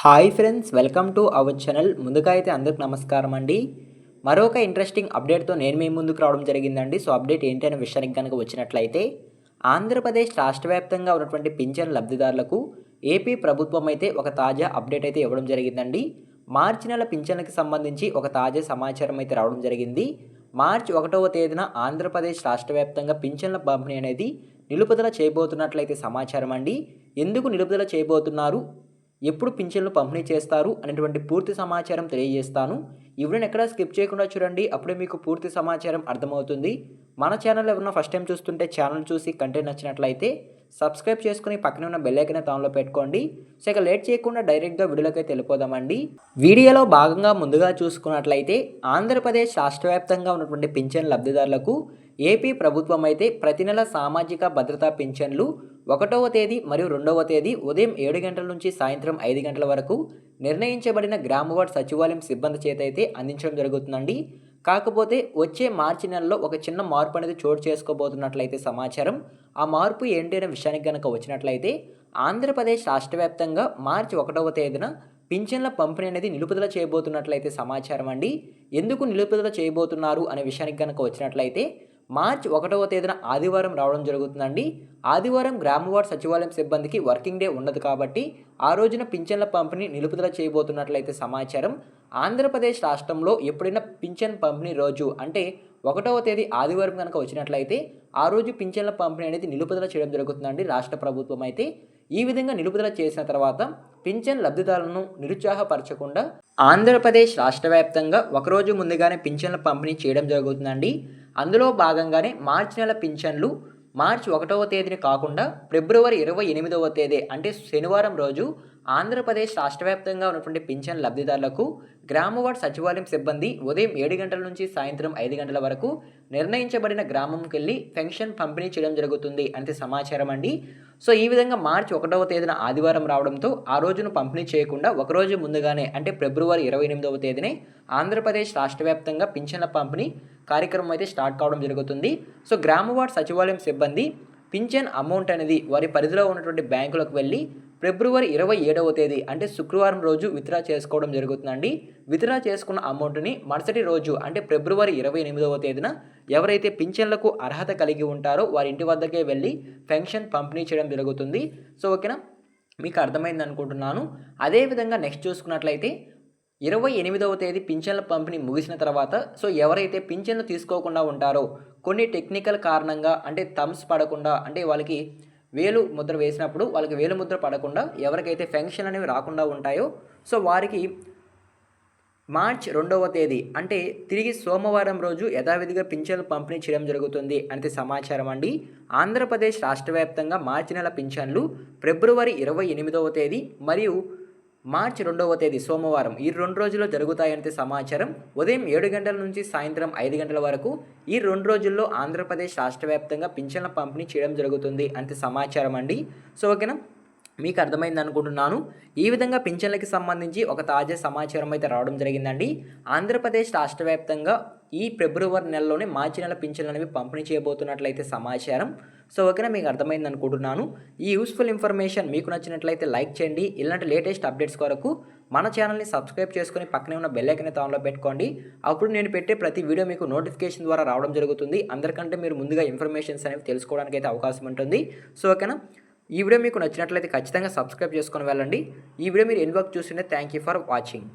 Hi friends, welcome to our channel. ముందుగా అయితే అందరికి నమస్కారం అండి. మరొక ఇంట్రెస్టింగ్ అప్డేట్తో నేను మీ ముందుకు రావడం జరిగిందండి. సో అప్డేట్ ఏంటి అనే విషయానికి కనుక వచ్చినట్లయితే, ఆంధ్రప్రదేశ్ రాష్ట్ర వ్యాప్తంగా ఉన్నటువంటి పింఛన్ లబ్ధిదారులకు ఏపీ ప్రభుత్వం అయితే ఒక తాజా అప్డేట్ అయితే ఇవ్వడం జరిగిందండి. మార్చి నెల పింఛన్లకు సంబంధించి ఒక తాజా సమాచారం అయితే రావడం జరిగింది. మార్చి 1వ తేదీన ఆంధ్రప్రదేశ్ రాష్ట్ర వ్యాప్తంగా పింఛన్ల పంపిణీ అనేది నిలుపుదల చేయబోతున్నట్లయితే సమాచారం అండి. ఎందుకు నిలుపుదల చేయబోతున్నారు, ఎప్పుడు పింఛన్లు పంపిణీ చేస్తారు అనేటువంటి పూర్తి సమాచారం తెలియజేస్తాను. ఈ వీడియోని ఎక్కడా స్కిప్ చేయకుండా చూడండి, అప్పుడే మీకు పూర్తి సమాచారం అర్థమవుతుంది. మన ఛానల్ ఎవరైనా ఫస్ట్ టైం చూస్తుంటే ఛానల్ చూసి కంటెంట్ నచ్చినట్లయితే సబ్స్క్రైబ్ చేసుకుని పక్కనే ఉన్న బెల్ ఐకాన్ ఆన్లో పెట్టుకోండి. సో ఇక లేట్ చేయకుండా డైరెక్ట్గా వీడియోలోకి అయితే వెళ్ళిపోదామండి. వీడియోలో భాగంగా ముందుగా చూసుకున్నట్లయితే, ఆంధ్రప్రదేశ్ రాష్ట్ర వ్యాప్తంగా ఉన్నటువంటి పింఛన్ లబ్ధిదారులకు ఏపీ ప్రభుత్వం అయితే ప్రతి నెల సామాజిక భద్రతా పింఛన్లు 1వ తేదీ మరియు 2వ తేదీ ఉదయం 7 గంటల నుంచి సాయంత్రం 5 గంటల వరకు నిర్ణయించబడిన గ్రామవార్డ్ సచివాలయం సిబ్బంది చేత అయితే అందించడం జరుగుతుందండి. కాకపోతే వచ్చే మార్చి నెలలో ఒక చిన్న మార్పు అనేది చోటు చేసుకోబోతున్నట్లయితే సమాచారం. ఆ మార్పు ఏంటి అనే విషయానికి కనుక వచ్చినట్లయితే, ఆంధ్రప్రదేశ్ రాష్ట్ర వ్యాప్తంగా మార్చి 1వ తేదీన పింఛన్ల పంపిణీ అనేది నిలుపుదల చేయబోతున్నట్లయితే సమాచారం అండి. ఎందుకు నిలుపుదల చేయబోతున్నారు అనే విషయానికి కనుక వచ్చినట్లయితే, మార్చి 1వ తేదీన ఆదివారం రావడం జరుగుతుందండి. ఆదివారం గ్రామవార్డ్ సచివాలయం సిబ్బందికి వర్కింగ్ డే ఉండదు కాబట్టి ఆ రోజున పింఛన్ల పంపిణీ నిలుపుదల చేయబోతున్నట్లయితే సమాచారం. ఆంధ్రప్రదేశ్ రాష్ట్రంలో ఎప్పుడైనా పింఛన్ పంపిణీ రోజు అంటే 1వ తేదీ ఆదివారం కనుక వచ్చినట్లయితే ఆ రోజు పింఛన్ల పంపిణీ అనేది నిలుపుదల చేయడం జరుగుతుందండి రాష్ట్ర ప్రభుత్వం అయితే. ఈ విధంగా నిలుపుదల చేసిన తర్వాత పింఛన్ లబ్ధిదారులను నిరుత్సాహపరచకుండా ఆంధ్రప్రదేశ్ రాష్ట్ర వ్యాప్తంగా ఒకరోజు ముందుగానే పింఛన్ల పంపిణీ చేయడం జరుగుతుందండి. అందులో భాగంగానే మార్చి నెల పింఛన్లు మార్చి 1వ తేదీని కాకుండా ఫిబ్రవరి 28వ తేదీ అంటే శనివారం రోజు ఆంధ్రప్రదేశ్ రాష్ట్ర వ్యాప్తంగా ఉన్నటువంటి పింఛన్ లబ్ధిదారులకు గ్రామవార్డ్ సచివాలయం సిబ్బంది ఉదయం 7 గంటల నుంచి సాయంత్రం 5 గంటల వరకు నిర్ణయించబడిన గ్రామంకి వెళ్ళి పెన్షన్ పంపిణీ చేయడం జరుగుతుంది అంటే సమాచారం అండి. సో ఈ విధంగా మార్చి 1వ తేదీన ఆదివారం రావడంతో ఆ రోజును పంపిణీ చేయకుండా ఒకరోజు ముందుగానే అంటే ఫిబ్రవరి 28వ తేదీనే ఆంధ్రప్రదేశ్ రాష్ట్ర వ్యాప్తంగా పింఛన్ల పంపిణీ కార్యక్రమం అయితే స్టార్ట్ కావడం జరుగుతుంది. సో గ్రామవార్డ్ సచివాలయం సిబ్బంది పింఛన్ అమౌంట్ అనేది వారి పరిధిలో ఉన్నటువంటి బ్యాంకులకు వెళ్ళి ఫిబ్రవరి 27వ తేదీ అంటే శుక్రవారం రోజు విత్డ్రా చేసుకోవడం జరుగుతుందండి. విత్డ్రా చేసుకున్న అమౌంట్ని మరుసటి రోజు అంటే ఫిబ్రవరి 28వ తేదీన ఎవరైతే పింఛన్లకు అర్హత కలిగి ఉంటారో వారి ఇంటి వద్దకే వెళ్ళి పెన్షన్ పంపిణీ చేయడం జరుగుతుంది. సో ఓకేనా, మీకు అర్థమైంది అనుకుంటున్నాను. అదేవిధంగా నెక్స్ట్ చూసుకున్నట్లయితే 28వ తేదీ పింఛన్ల పంపిణీ ముగిసిన తర్వాత సో ఎవరైతే పింఛన్లు తీసుకోకుండా ఉంటారో కొన్ని టెక్నికల్ కారణంగా అంటే థమ్స్ పడకుండా అంటే వాళ్ళకి వేలు ముద్ర వేసినప్పుడు వాళ్ళకి వేలు ముద్ర పడకుండా ఎవరికైతే పెన్షన్ అనేవి రాకుండా ఉంటాయో సో వారికి మార్చి 2వ తేదీ అంటే తిరిగి సోమవారం రోజు యథావిధిగా పింఛన్లు పంపిణీ చేయడం జరుగుతుంది అంటే సమాచారం అండి. ఆంధ్రప్రదేశ్ రాష్ట్ర వ్యాప్తంగా మార్చి నెల పింఛన్లు ఫిబ్రవరి 28వ తేదీ మరియు మార్చి 2వ తేదీ సోమవారం ఈ 2 రోజుల్లో జరుగుతాయంటే సమాచారం. ఉదయం 7 గంటల నుంచి సాయంత్రం 5 గంటల వరకు ఈ 2 రోజుల్లో ఆంధ్రప్రదేశ్ రాష్ట్ర వ్యాప్తంగా పింఛన్ల పంపిణీ చేయడం జరుగుతుంది అంటే సమాచారం అండి. సో ఓకేనా, మీకు అర్థమైంది అనుకుంటున్నాను. ఈ విధంగా పింఛన్లకి సంబంధించి ఒక తాజా సమాచారం అయితే రావడం జరిగిందండి. ఆంధ్రప్రదేశ్ రాష్ట్ర వ్యాప్తంగా ఈ ఫిబ్రవరి నెలలోనే మార్చి నెల పింఛన్లు అనేవి పంపిణీ చేయబోతున్నట్లయితే సమాచారం. సో ఓకేనా, మీకు అర్థమైంది అనుకుంటున్నాను. ఈ యూస్ఫుల్ ఇన్ఫర్మేషన్ మీకు నచ్చినట్లయితే లైక్ చేయండి. ఇలాంటి లేటెస్ట్ అప్డేట్స్ కొరకు మన ఛానల్ని సబ్స్క్రైబ్ చేసుకుని పక్కనే ఉన్న బెల్ ఐకాన్ ఆన్లో పెట్టుకోండి. అప్పుడు నేను పెట్టే ప్రతి వీడియో మీకు నోటిఫికేషన్ ద్వారా రావడం జరుగుతుంది. అందరికంటే మీరు ముందుగా ఇన్ఫర్మేషన్స్ అనేవి తెలుసుకోవడానికి అయితే అవకాశం ఉంటుంది. సో ఓకేనా, ఈ వీడియో మీకు నచ్చినట్లయితే ఖచ్చితంగా సబ్స్క్రైబ్ చేసుకొని వెళ్ళండి. ఈ వీడియో మీరు ఎన్ని వరకు చూస్తుంటే థ్యాంక్ యూ ఫర్ వాచింగ్.